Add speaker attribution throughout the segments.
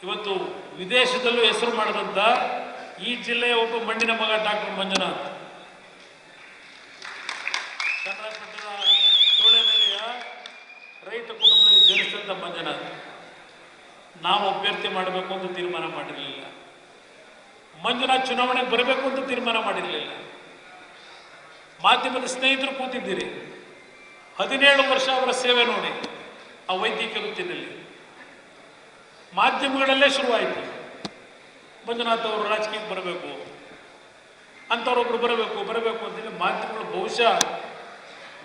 Speaker 1: ಇವತ್ತು ವಿದೇಶದಲ್ಲೂ ಹೆಸರು ಮಾಡಿದಂಥ ಈ ಜಿಲ್ಲೆಯ ಒಬ್ಬ ಮಣ್ಣಿನ ಮಗ ಡಾಕ್ಟರ್ ಮಂಜುನಾಥ್, ಚನ್ನಪಟ್ಟಣದ ಚೋಳೆನೆಲೆಯ ರೈತ ಕುಟುಂಬದಲ್ಲಿ ಜನಿಸಿದಂಥ ಮಂಜುನಾಥ್ ನಾವು ಅಭ್ಯರ್ಥಿ ಮಾಡಬೇಕು ಅಂತ ತೀರ್ಮಾನ ಮಾಡಿರಲಿಲ್ಲ. ಮಂಜುನಾಥ್ ಚುನಾವಣೆಗೆ ಬರಬೇಕು ಅಂತ ತೀರ್ಮಾನ ಮಾಡಿರಲಿಲ್ಲ. ಮಾಧ್ಯಮದ ಸ್ನೇಹಿತರು ಕೂತಿದ್ದೀರಿ, 17 ವರ್ಷ ಅವರ ಸೇವೆ ನೋಡಿ ಆ ವೈದ್ಯಕೀಯ ವೃತ್ತಿನಲ್ಲಿ. ಮಾಧ್ಯಮಗಳಲ್ಲೇ ಶುರುವಾಯಿತು, ಮಂಜುನಾಥ್ ಅವರು ರಾಜಕೀಯಕ್ಕೆ ಬರಬೇಕು, ಅಂಥವ್ರೊಬ್ರು ಬರಬೇಕು ಅಂತೇಳಿ ಮಾಧ್ಯಮಗಳು ಬಹುಶಃ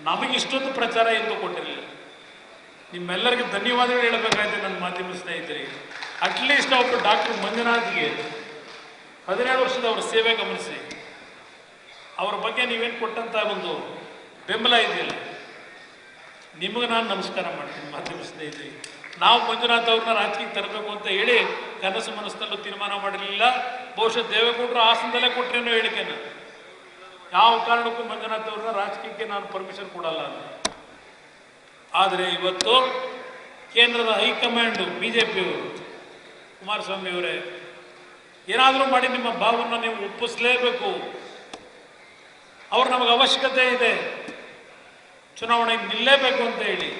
Speaker 1: ನಮಗಿಷ್ಟೊಂದು ಪ್ರಚಾರ ಎಂದು ಕೊಟ್ಟಿರಲಿಲ್ಲ. ನಿಮ್ಮೆಲ್ಲರಿಗೂ ಧನ್ಯವಾದಗಳು ಹೇಳಬೇಕಾಯ್ತು ನನ್ನ ಮಾಧ್ಯಮ ಸ್ನೇಹಿತರಿಗೆ. ಅಟ್ಲೀಸ್ಟ್ ಒಬ್ಬರು ಡಾಕ್ಟರ್ ಮಂಜುನಾಥ್ಗೆ 17 ವರ್ಷದ ಅವರ ಸೇವೆ ಗಮನಿಸಿ, ಅವರ ಬಗ್ಗೆ ನೀವೇನು ಕೊಟ್ಟಂಥ ಒಂದು ಬೆಂಬಲ ಇದೆಯಲ್ಲ, ನಿಮಗೆ ನಾನು ನಮಸ್ಕಾರ ಮಾಡ್ತೀನಿ ಮಾಧ್ಯಮ ಸ್ನೇಹಿತರಿಗೆ. ನಾವು ಮಂಜುನಾಥ್ ಅವ್ರನ್ನ ರಾಜಕೀಯಕ್ಕೆ ತರಬೇಕು ಅಂತ ಹೇಳಿ ಕನಸು ಮನಸ್ಸಲ್ಲೂ ತೀರ್ಮಾನ ಮಾಡಿರಲಿಲ್ಲ. ಬಹುಶಃ ದೇವೇಗೌಡರು ಹಾಸನದಲ್ಲೇ ಕೊಟ್ಟರೇನೋ ಹೇಳಿಕೆನ, ಯಾವ ಕಾರಣಕ್ಕೂ ಮಂಜುನಾಥ್ ಅವ್ರನ್ನ ರಾಜಕೀಯಕ್ಕೆ ನಾನು ಪರ್ಮಿಷನ್ ಕೊಡಲ್ಲ ಅಂತ. ಆದರೆ ಇವತ್ತು ಕೇಂದ್ರದ ಹೈಕಮಾಂಡು ಬಿಜೆಪಿಯವರು, ಕುಮಾರಸ್ವಾಮಿ ಅವರೇ, ಏನಾದರೂ ಮಾಡಿ ನಿಮ್ಮ ಭಾವವನ್ನು ನೀವು ಒಪ್ಪಿಸಲೇಬೇಕು, ಅವ್ರು ನಮಗೆ ಅವಶ್ಯಕತೆ ಇದೆ, ಚುನಾವಣೆಗೆ ನಿಲ್ಲೇಬೇಕು ಅಂತ ಹೇಳಿ